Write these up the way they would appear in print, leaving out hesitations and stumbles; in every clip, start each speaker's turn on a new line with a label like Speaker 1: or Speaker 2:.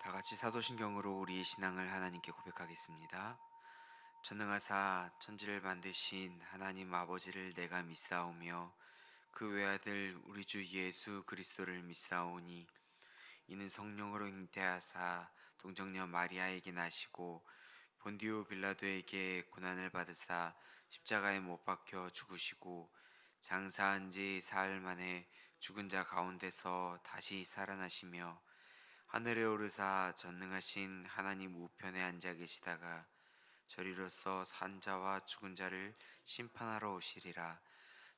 Speaker 1: 다 같이 사도신경으로 우리의 신앙을 하나님께 고백하겠습니다. 전능하사 천지를 만드신 하나님 아버지를 내가 믿사오며 그 외아들 우리 주 예수 그리스도를 믿사오니 이는 성령으로 잉태하사 동정녀 마리아에게 나시고 본디오 빌라도에게 고난을 받으사 십자가에 못 박혀 죽으시고 장사한 지 사흘 만에 죽은 자 가운데서 다시 살아나시며 하늘에 오르사 전능하신 하나님 우편에 앉아 계시다가 저리로서 산 자와 죽은 자를 심판하러 오시리라.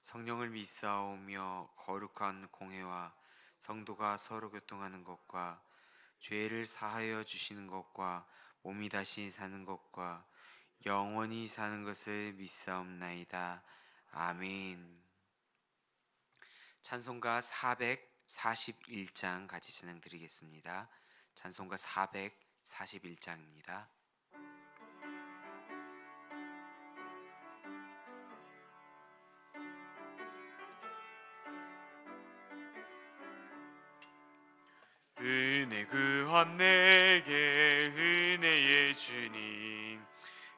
Speaker 1: 성령을 믿사오며 거룩한 공회와 성도가 서로 교통하는 것과 죄를 사하여 주시는 것과 몸이 다시 사는 것과 영원히 사는 것을 믿사옵나이다. 아멘. 찬송가 441장 같이 찬양드리겠습니다. 찬송가 441장입니다. 은혜 구한 내게 은혜의 주님,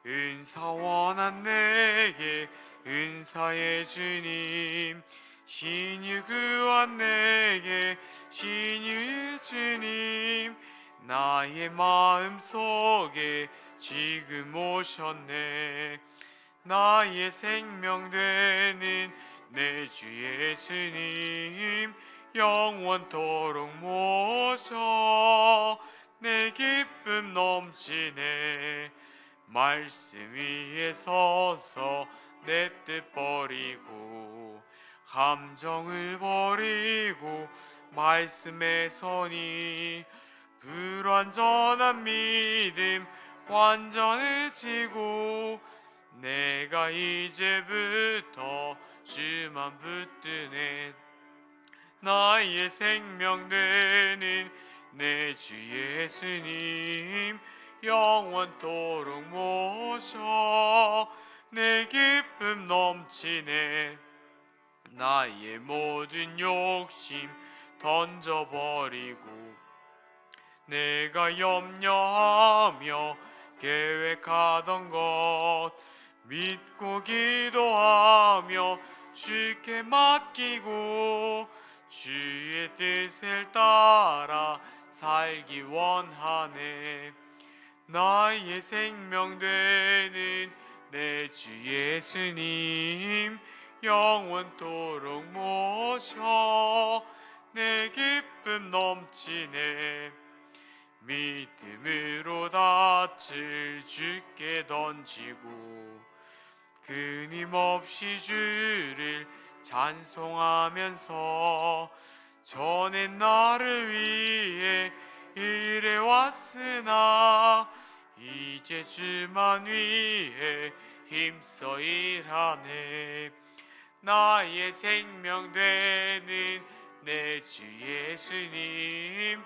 Speaker 1: 은사 원한 내게 은사의 주님, 신유 구한 내게 신유의 주님, 나의 마음속에 지금 오셨네. 나의 생명 되는 내 주 예수님, 영원토록 모셔 내 기쁨 넘치네. 말씀 위에 서서 내 뜻 버리고 감정을 버리고 말씀에 서니 불완전한 믿음 완전해지고 내가 이제부터 주만 붙드네. 나의 생명 되는 내 주 예수님, 영원토록 모셔 내 기쁨 넘치네. 나의 모든 욕심 던져버리고 내가 염려하며 계획하던 것 믿고 기도하며 주께 맡기고 주의 뜻을 따라 살기 원하네. 나의 생명 되는 내 주 예수님, 영원토록 모셔 내 기쁨 넘치네. 믿음으로 닻을 주께 던지고 끊임없이 주를 찬송하면서 전에 나를 위해 일해왔으나 이제 주만 위해 힘써 일하네. 나의 생명 되는 내 주 예수님,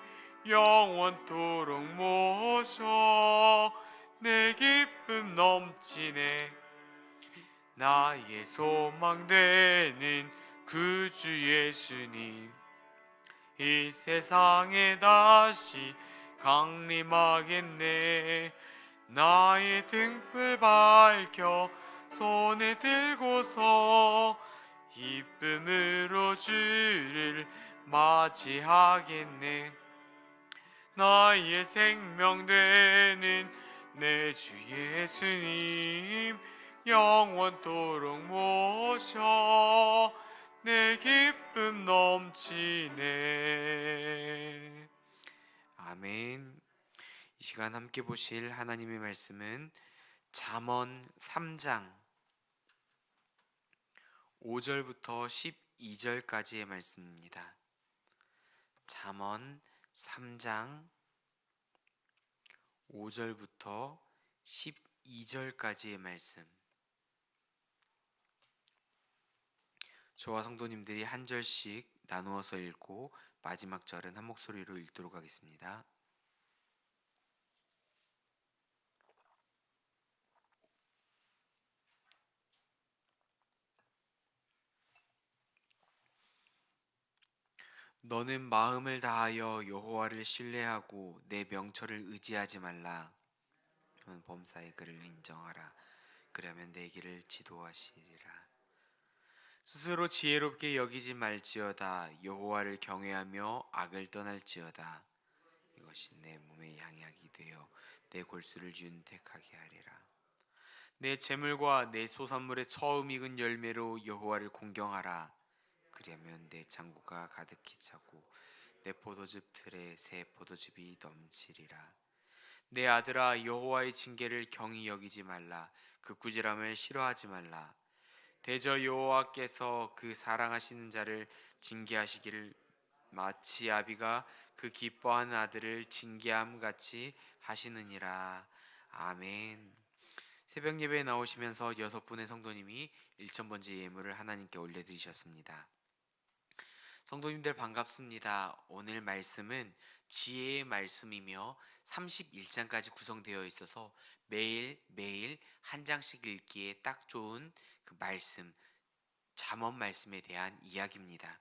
Speaker 1: 영원토록 모셔 내 기쁨 넘치네. 나의 소망 되는 구주 예수님, 이 세상에 다시 강림하겠네. 나의 등불 밝혀 손에 들고서 기쁨으로 주를 맞이하겠네. 나의 생명 되는 내 주 예수님, 영원토록 모셔 내 기쁨 넘치네. 아멘. 이 시간 함께 보실 하나님의 말씀은 잠언 3장 5절부터 12절까지의 말씀입니다. 잠언 3장 5절부터 12절까지의 말씀. 저와 성도님들이 한 절씩 나누어서 읽고 마지막 절은 한 목소리로 읽도록 하겠습니다. 너는 마음을 다하여 여호와를 신뢰하고 내 명철을 의지하지 말라. 너는 범사의 그를 인정하라. 그러면 내 길을 지도하시리라. 스스로 지혜롭게 여기지 말지어다. 여호와를 경외하며 악을 떠날지어다. 이것이 내 몸의 양약이 되어 내 골수를 윤택하게 하리라. 내 재물과 내 소산물의 처음 익은 열매로 여호와를 공경하라. 그리하면 내 창고가 가득히 차고 내 포도즙 틀에 새 포도즙이 넘치리라. 내 아들아, 여호와의 징계를 경히 여기지 말라. 그 꾸지람을 싫어하지 말라. 대저 여호와께서 그 사랑하시는 자를 징계하시기를 마치 아비가 그 기뻐하는 아들을 징계함 같이 하시느니라. 아멘. 새벽 예배에 나오시면서 6분의 성도님이 1,000번째 예물을 하나님께 올려드리셨습니다. 성도님들 반갑습니다. 오늘 말씀은 지혜의 말씀이며 31장까지 구성되어 있어서 매일 한 장씩 읽기에 딱 좋은 그 말씀, 잠언 말씀에 대한 이야기입니다.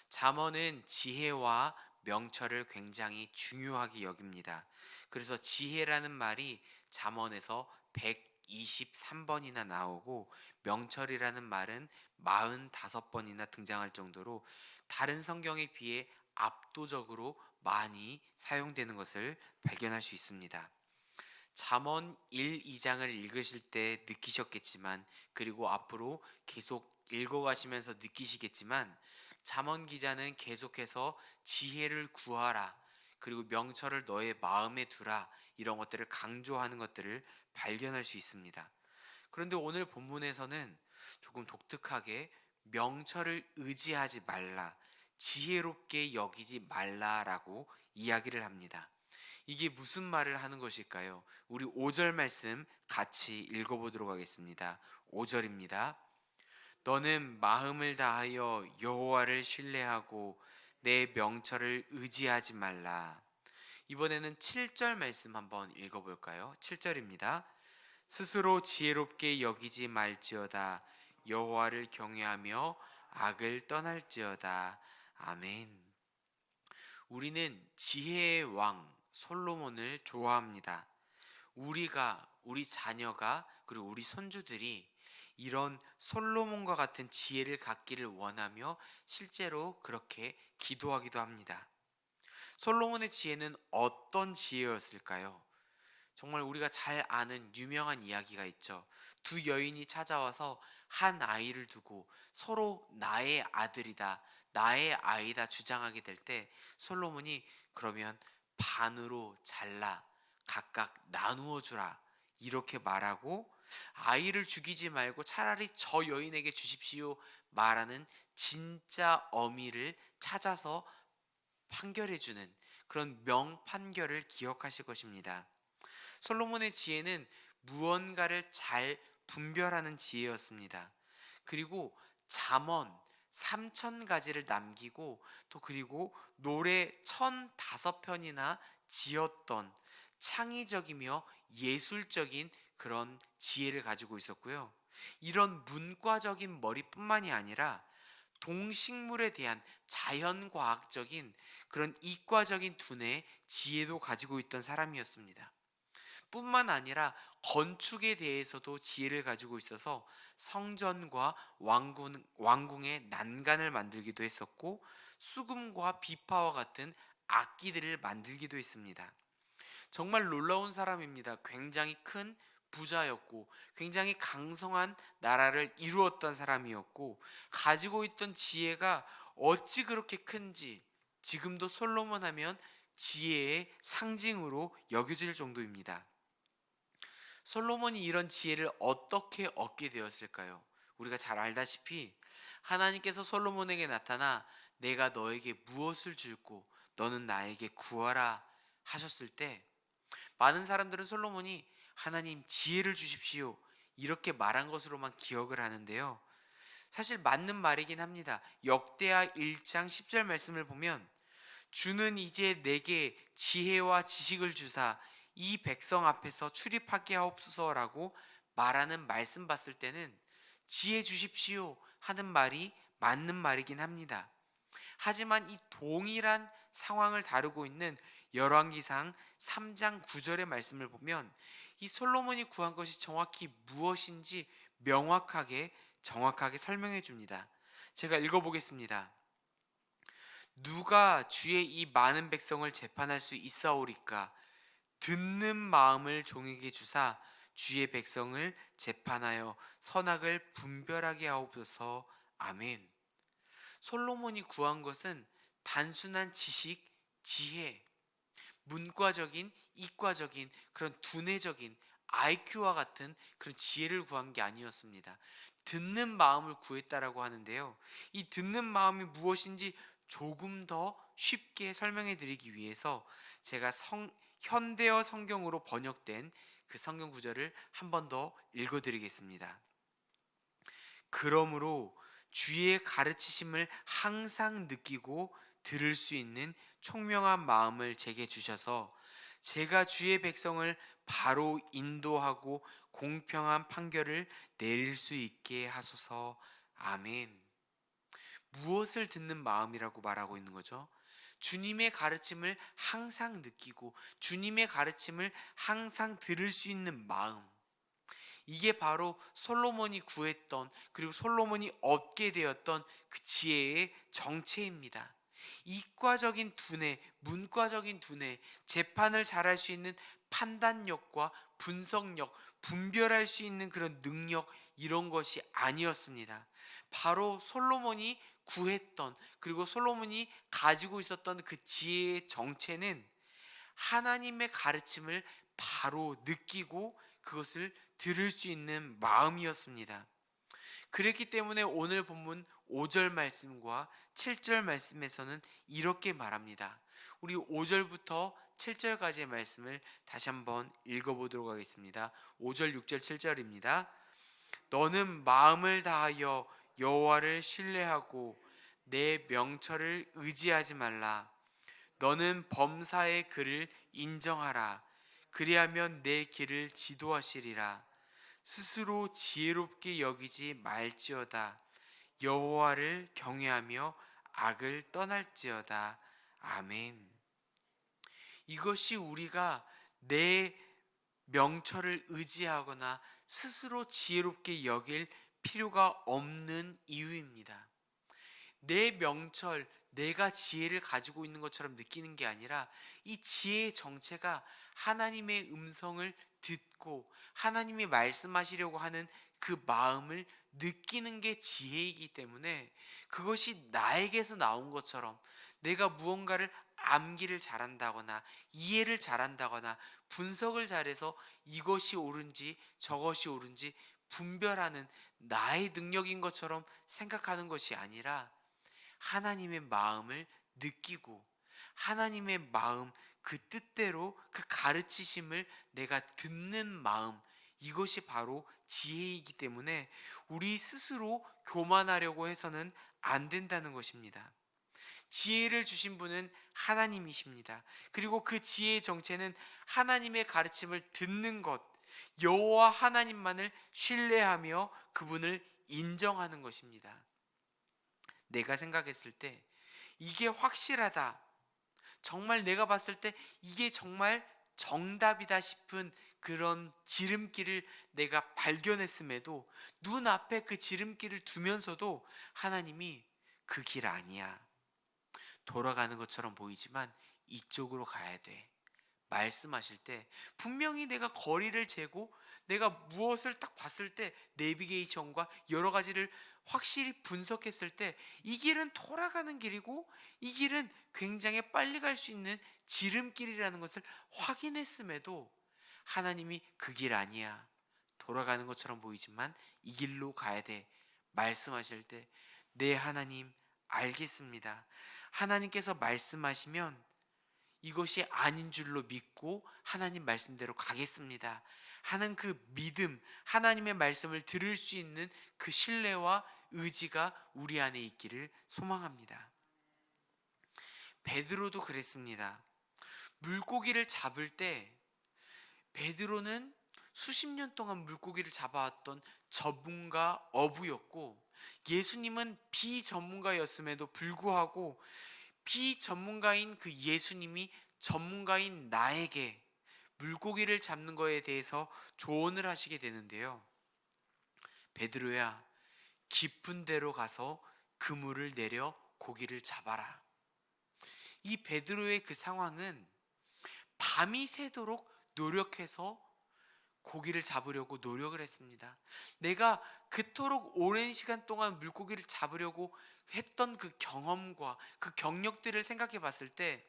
Speaker 1: 잠언은 지혜와 명철을 굉장히 중요하게 여깁니다. 그래서 지혜라는 말이 잠언에서 123번이나 나오고 명철이라는 말은 45번이나 등장할 정도로 다른 성경에 비해 압도적으로 많이 사용되는 것을 발견할 수 있습니다. 잠언 1, 2장을 읽으실 때 느끼셨겠지만, 그리고 앞으로 계속 읽어가시면서 느끼시겠지만, 잠언 기자는 계속해서 지혜를 구하라, 그리고 명철을 너의 마음에 두라, 이런 것들을 강조하는 것들을 발견할 수 있습니다. 그런데 오늘 본문에서는 조금 독특하게 명철을 의지하지 말라, 지혜롭게 여기지 말라라고 이야기를 합니다. 이게 무슨 말을 하는 것일까요? 우리 5절 말씀 같이 읽어보도록 하겠습니다. 5절입니다. 너는 마음을 다하여 여호와를 신뢰하고 내 명철을 의지하지 말라. 이번에는 7절 말씀 한번 읽어볼까요? 7절입니다. 스스로 지혜롭게 여기지 말지어다. 여호와를 경외하며 악을 떠날지어다. 아멘. 우리는 지혜의 왕 솔로몬을 좋아합니다. 우리 자녀가, 그리고 우리 손주들이 이런 솔로몬과 같은 지혜를 갖기를 원하며 실제로 그렇게 기도하기도 합니다. 솔로몬의 지혜는 어떤 지혜였을까요? 정말 우리가 잘 아는 유명한 이야기가 있죠. 두 여인이 찾아와서 한 아이를 두고 서로 나의 아들이다, 나의 아이다 주장하게 될 때 솔로몬이 그러면 반으로 잘라 각각 나누어 주라 이렇게 말하고, 아이를 죽이지 말고 차라리 저 여인에게 주십시오 말하는 진짜 어미를 찾아서 판결해 주는 그런 명판결을 기억하실 것입니다. 솔로몬의 지혜는 무언가를 잘 분별하는 지혜였습니다. 그리고 잠언 3,000가지를 남기고, 또 그리고 노래 1,005편이나 지었던 창의적이며 예술적인 그런 지혜를 가지고 있었고요. 이런 문과적인 머리뿐만이 아니라 동식물에 대한 자연과학적인 그런 이과적인 두뇌 지혜도 가지고 있던 사람이었습니다. 뿐만 아니라 건축에 대해서도 지혜를 가지고 있어서 성전과 왕궁의 난간을 만들기도 했었고, 수금과 비파와 같은 악기들을 만들기도 했습니다. 정말 놀라운 사람입니다. 굉장히 큰 부자였고 굉장히 강성한 나라를 이루었던 사람이었고, 가지고 있던 지혜가 어찌 그렇게 큰지 지금도 솔로몬 하면 지혜의 상징으로 여겨질 정도입니다. 솔로몬이 이런 지혜를 어떻게 얻게 되었을까요? 우리가 잘 알다시피 하나님께서 솔로몬에게 나타나 내가 너에게 무엇을 줄고 너는 나에게 구하라 하셨을 때, 많은 사람들은 솔로몬이 하나님 지혜를 주십시오 이렇게 말한 것으로만 기억을 하는데요. 사실 맞는 말이긴 합니다. 역대하 1장 10절 말씀을 보면 주는 이제 내게 지혜와 지식을 주사 이 백성 앞에서 출입하게 하옵소서라고 말하는 말씀 봤을 때는 지혜 주십시오 하는 말이 맞는 말이긴 합니다. 하지만 이 동일한 상황을 다루고 있는 열왕기상 3장 9절의 말씀을 보면 이 솔로몬이 구한 것이 정확히 무엇인지 명확하게 정확하게 설명해 줍니다. 제가 읽어보겠습니다. 누가 주의 이 많은 백성을 재판할 수 있사오리까? 듣는 마음을 종에게 주사 주의 백성을 재판하여 선악을 분별하게 하옵소서. 아멘. 솔로몬이 구한 것은 단순한 지식, 지혜, 문과적인, 이과적인 그런 두뇌적인 IQ와 같은 그런 지혜를 구한 게 아니었습니다. 듣는 마음을 구했다라고 하는데요. 이 듣는 마음이 무엇인지 조금 더 쉽게 설명해 드리기 위해서 제가 현대어 성경으로 번역된 그 성경 구절을 한 번 더 읽어 드리겠습니다. 그러므로 주의 가르치심을 항상 느끼고 들을 수 있는 총명한 마음을 제게 주셔서 제가 주의 백성을 바로 인도하고 공평한 판결을 내릴 수 있게 하소서. 아멘. 무엇을 듣는 마음이라고 말하고 있는 거죠? 주님의 가르침을 항상 느끼고 주님의 가르침을 항상 들을 수 있는 마음. 이게 바로 솔로몬이 구했던 그리고 솔로몬이 얻게 되었던 그 지혜의 정체입니다. 이과적인 두뇌, 문과적인 두뇌, 재판을 잘할 수 있는 판단력과 분석력, 분별할 수 있는 그런 능력 이런 것이 아니었습니다. 바로 솔로몬이 구했던 그리고 솔로몬이 가지고 있었던 그 지혜의 정체는 하나님의 가르침을 바로 느끼고 그것을 들을 수 있는 마음이었습니다. 그랬기 때문에 오늘 본문 5절 말씀과 7절 말씀에서는 이렇게 말합니다. 우리 5절부터 7절까지의 말씀을 다시 한번 읽어보도록 하겠습니다. 5절, 6절, 7절입니다. 너는 마음을 다하여 여호와를 신뢰하고 내 명철을 의지하지 말라. 너는 범사의 그를 인정하라. 그리하면 내 길을 지도하시리라. 스스로 지혜롭게 여기지 말지어다. 여호와를 경외하며 악을 떠날지어다. 아멘. 이것이 우리가 내 명철을 의지하거나 스스로 지혜롭게 여길 필요가 없는 이유입니다. 내 명철, 내가 지혜를 가지고 있는 것처럼 느끼는 게 아니라 이 지혜의 정체가 하나님의 음성을 듣고 하나님이 말씀하시려고 하는 그 마음을 느끼는 게 지혜이기 때문에 그것이 나에게서 나온 것처럼 내가 무언가를 암기를 잘한다거나 이해를 잘한다거나 분석을 잘해서 이것이 옳은지 저것이 옳은지 분별하는 나의 능력인 것처럼 생각하는 것이 아니라 하나님의 마음을 느끼고 하나님의 마음 그 뜻대로 그 가르치심을 내가 듣는 마음, 이것이 바로 지혜이기 때문에 우리 스스로 교만하려고 해서는 안 된다는 것입니다. 지혜를 주신 분은 하나님이십니다. 그리고 그 지혜의 정체는 하나님의 가르침을 듣는 것, 여호와 하나님만을 신뢰하며 그분을 인정하는 것입니다. 내가 생각했을 때 이게 확실하다, 정말 내가 봤을 때 이게 정말 정답이다 싶은 그런 지름길을 내가 발견했음에도 눈앞에 그 지름길을 두면서도 하나님이 그 길 아니야, 돌아가는 것처럼 보이지만 이쪽으로 가야 돼 말씀하실 때 분명히 내가 거리를 재고 내가 무엇을 딱 봤을 때 내비게이션과 여러 가지를 확실히 분석했을 때 이 길은 돌아가는 길이고 이 길은 굉장히 빨리 갈 수 있는 지름길이라는 것을 확인했음에도 하나님이 그 길 아니야, 돌아가는 것처럼 보이지만 이 길로 가야 돼 말씀하실 때 네 하나님 알겠습니다. 하나님께서 말씀하시면 이것이 아닌 줄로 믿고 하나님 말씀대로 가겠습니다 하는 그 믿음, 하나님의 말씀을 들을 수 있는 그 신뢰와 의지가 우리 안에 있기를 소망합니다. 베드로도 그랬습니다. 물고기를 잡을 때 베드로는 수십 년 동안 물고기를 잡아왔던 전문가 어부였고 예수님은 비전문가였음에도 불구하고 비전문가인 그 예수님이 전문가인 나에게 물고기를 잡는 거에 대해서 조언을 하시게 되는데요. 베드로야, 깊은 데로 가서 그물을 내려 고기를 잡아라. 이 베드로의 그 상황은 밤이 새도록 노력해서 고기를 잡으려고 노력을 했습니다. 내가 그토록 오랜 시간 동안 물고기를 잡으려고 했던 그 경험과 그 경력들을 생각해 봤을 때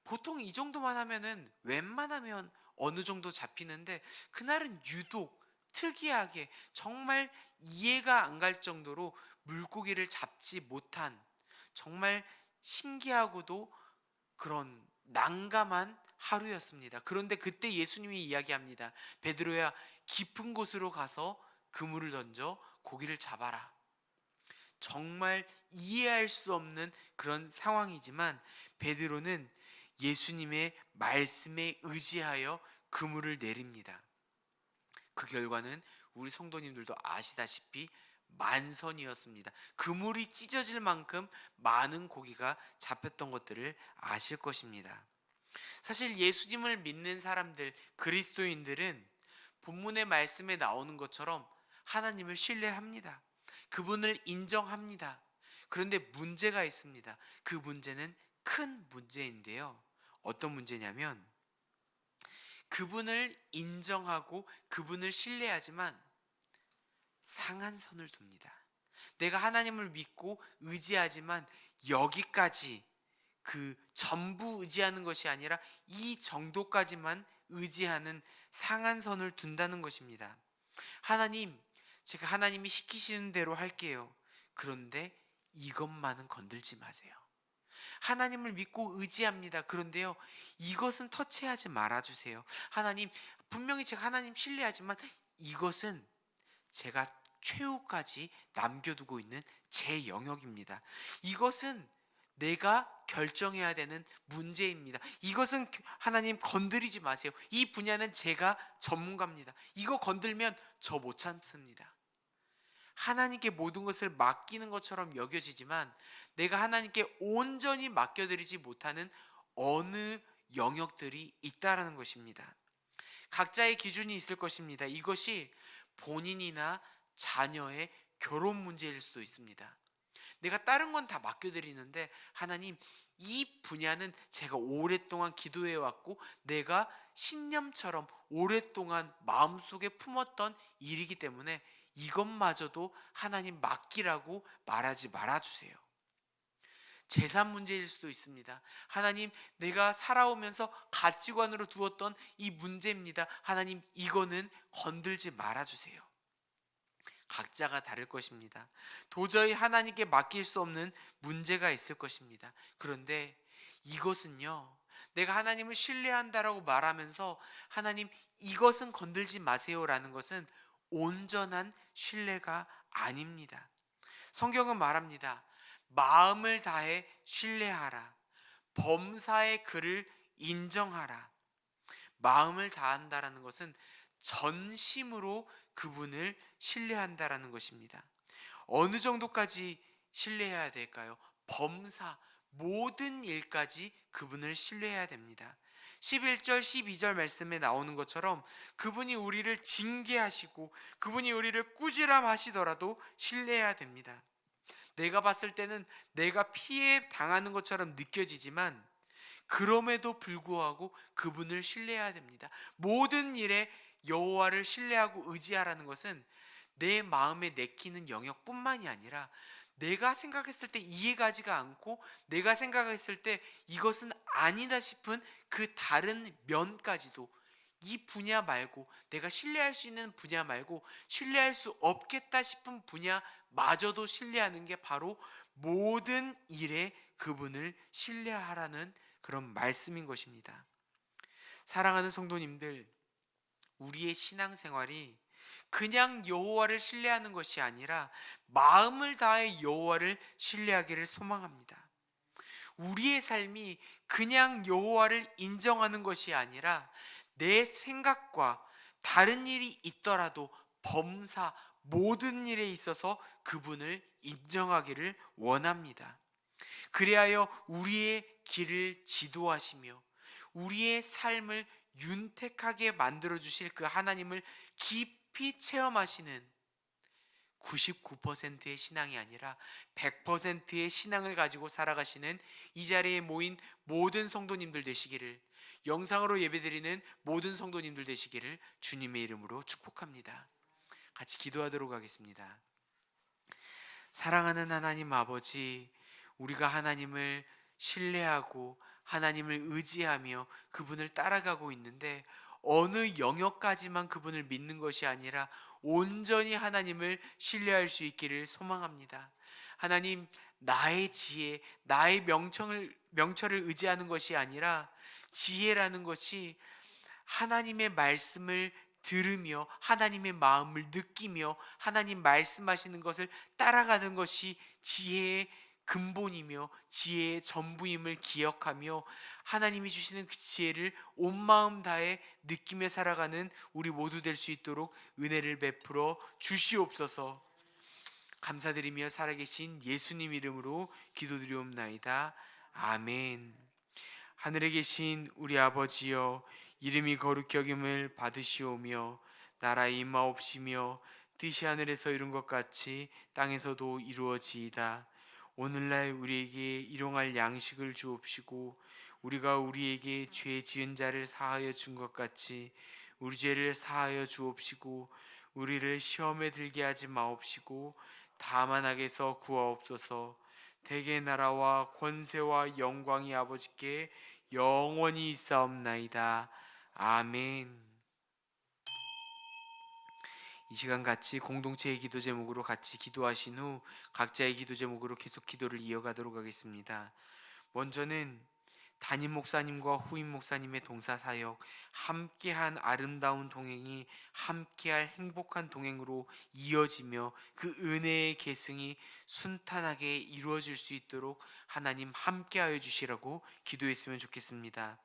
Speaker 1: 보통 이 정도만 하면은 웬만하면 어느 정도 잡히는데 그날은 유독 특이하게 정말 이해가 안 갈 정도로 물고기를 잡지 못한 정말 신기하고도 그런 난감한 하루였습니다. 그런데 그때 예수님이 이야기합니다. 베드로야, 깊은 곳으로 가서 그물을 던져 고기를 잡아라. 정말 이해할 수 없는 그런 상황이지만 베드로는 예수님의 말씀에 의지하여 그물을 내립니다. 그 결과는 우리 성도님들도 아시다시피 만선이었습니다. 그물이 찢어질 만큼 많은 고기가 잡혔던 것들을 아실 것입니다. 사실 예수님을 믿는 사람들, 그리스도인들은 본문의 말씀에 나오는 것처럼 하나님을 신뢰합니다. 그분을 인정합니다. 그런데 문제가 있습니다. 그 문제는 큰 문제인데요. 어떤 문제냐면 그분을 인정하고 그분을 신뢰하지만 상한 선을 둡니다. 내가 하나님을 믿고 의지하지만 여기까지 그 전부 의지하는 것이 아니라 이 정도까지만 의지하는 상한 선을 둔다는 것입니다. 하나님, 제가 하나님이 시키시는 대로 할게요. 그런데 이것만은 건들지 마세요. 하나님을 믿고 의지합니다. 그런데요, 이것은 터치하지 말아주세요. 하나님, 분명히 제가 하나님 신뢰하지만 이것은 제가 최후까지 남겨두고 있는 제 영역입니다. 이것은 내가 결정해야 되는 문제입니다. 이것은 하나님 건드리지 마세요. 이 분야는 제가 전문가입니다. 이거 건들면 저 못 참습니다. 하나님께 모든 것을 맡기는 것처럼 여겨지지만 내가 하나님께 온전히 맡겨드리지 못하는 어느 영역들이 있다라는 것입니다. 각자의 기준이 있을 것입니다. 이것이 본인이나 자녀의 결혼 문제일 수도 있습니다. 내가 다른 건 다 맡겨드리는데 하나님, 이 분야는 제가 오랫동안 기도해왔고 내가 신념처럼 오랫동안 마음속에 품었던 일이기 때문에 이것마저도 하나님 맡기라고 말하지 말아주세요. 재산 문제일 수도 있습니다. 하나님, 내가 살아오면서 가치관으로 두었던 이 문제입니다. 하나님, 이거는 건들지 말아주세요. 각자가 다를 것입니다. 도저히 하나님께 맡길 수 없는 문제가 있을 것입니다. 그런데 이것은요, 내가 하나님을 신뢰한다라고 말하면서 하나님 이것은 건들지 마세요라는 것은 온전한 신뢰가 아닙니다. 성경은 말합니다. 마음을 다해 신뢰하라. 범사의 그를 인정하라. 마음을 다한다라는 것은 전심으로 그분을 신뢰한다라는 것입니다. 어느 정도까지 신뢰해야 될까요? 범사 모든 일까지 그분을 신뢰해야 됩니다. 11절 12절 말씀에 나오는 것처럼 그분이 우리를 징계하시고 그분이 우리를 꾸지람하시더라도 신뢰해야 됩니다. 내가 봤을 때는 내가 피해 당하는 것처럼 느껴지지만 그럼에도 불구하고 그분을 신뢰해야 됩니다. 모든 일에 여호와를 신뢰하고 의지하라는 것은 내 마음에 내키는 영역뿐만이 아니라 내가 생각했을 때 이해가지가 않고 내가 생각했을 때 이것은 아니다 싶은 그 다른 면까지도 이 분야 말고 내가 신뢰할 수 있는 분야 말고 신뢰할 수 없겠다 싶은 분야마저도 신뢰하는 게 바로 모든 일에 그분을 신뢰하라는 그런 말씀인 것입니다. 사랑하는 성도님들, 우리의 신앙생활이 그냥 여호와를 신뢰하는 것이 아니라 마음을 다해 여호와를 신뢰하기를 소망합니다. 우리의 삶이 그냥 여호와를 인정하는 것이 아니라 내 생각과 다른 일이 있더라도 범사 모든 일에 있어서 그분을 인정하기를 원합니다. 그리하여 우리의 길을 지도하시며 우리의 삶을 윤택하게 만들어 주실 그 하나님을 깊이 체험하시는 99%의 신앙이 아니라 100%의 신앙을 가지고 살아가시는 이 자리에 모인 모든 성도님들 되시기를, 영상으로 예배드리는 모든 성도님들 되시기를 주님의 이름으로 축복합니다. 같이 기도하도록 하겠습니다. 사랑하는 하나님 아버지, 우리가 하나님을 신뢰하고 하나님을 의지하며 그분을 따라가고 있는데 어느 영역까지만 그분을 믿는 것이 아니라 온전히 하나님을 신뢰할 수 있기를 소망합니다. 하나님, 나의 지혜, 나의 명철을 의지하는 것이 아니라 지혜라는 것이 하나님의 말씀을 들으며 하나님의 마음을 느끼며 하나님 말씀하시는 것을 따라가는 것이 지혜의 근본이며 지혜의 전부임을 기억하며 하나님이 주시는 그 지혜를 온 마음 다해 느끼며 살아가는 우리 모두 될 수 있도록 은혜를 베풀어 주시옵소서. 감사드리며 살아계신 예수님 이름으로 기도드리옵나이다. 아멘. 하늘에 계신 우리 아버지여, 이름이 거룩히 여김을 받으시오며 나라의 임하옵시며 뜻이 하늘에서 이룬 것 같이 땅에서도 이루어지이다. 오늘날 우리에게 일용할 양식을 주옵시고 우리가 우리에게 죄 지은 자를 사하여 준 것 같이 우리 죄를 사하여 주옵시고 우리를 시험에 들게 하지 마옵시고 다만 악에서 구하옵소서. 대개 나라와 권세와 영광이 아버지께 영원히 있사옵나이다. 아멘. 이 시간 같이 공동체의 기도 제목으로 같이 기도하신 후 각자의 기도 제목으로 계속 기도를 이어가도록 하겠습니다. 먼저는 담임 목사님과 후임 목사님의 동사 사역, 함께한 아름다운 동행이 함께할 행복한 동행으로 이어지며 그 은혜의 계승이 순탄하게 이루어질 수 있도록 하나님 함께하여 주시라고 기도했으면 좋겠습니다.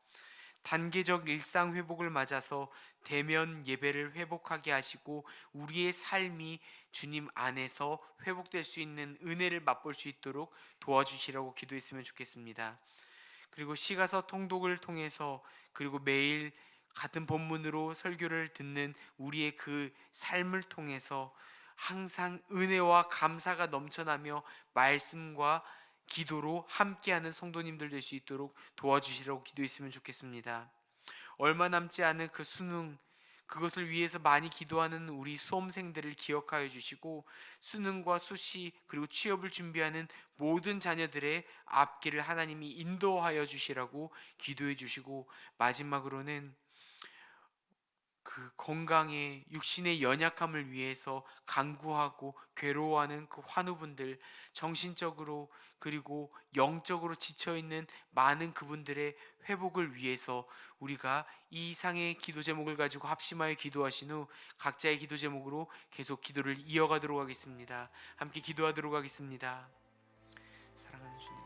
Speaker 1: 단계적 일상 회복을 맞아서 대면 예배를 회복하게 하시고 우리의 삶이 주님 안에서 회복될 수 있는 은혜를 맛볼 수 있도록 도와주시라고 기도했으면 좋겠습니다. 그리고 시가서 통독을 통해서 그리고 매일 같은 본문으로 설교를 듣는 우리의 그 삶을 통해서 항상 은혜와 감사가 넘쳐나며 말씀과 기도로 함께하는 성도님들 될 수 있도록 도와주시라고 기도했으면 좋겠습니다. 얼마 남지 않은 그 수능, 그것을 위해서 많이 기도하는 우리 수험생들을 기억하여 주시고 수능과 수시 그리고 취업을 준비하는 모든 자녀들의 앞길을 하나님이 인도하여 주시라고 기도해 주시고, 마지막으로는 그 건강에 육신의 연약함을 위해서 간구하고 괴로워하는 그 환우분들, 정신적으로 그리고 영적으로 지쳐있는 많은 그분들의 회복을 위해서 우리가 이 이상의 기도 제목을 가지고 합심하여 기도하신 후 각자의 기도 제목으로 계속 기도를 이어가도록 하겠습니다. 함께 기도하도록 하겠습니다. 사랑하는 주님,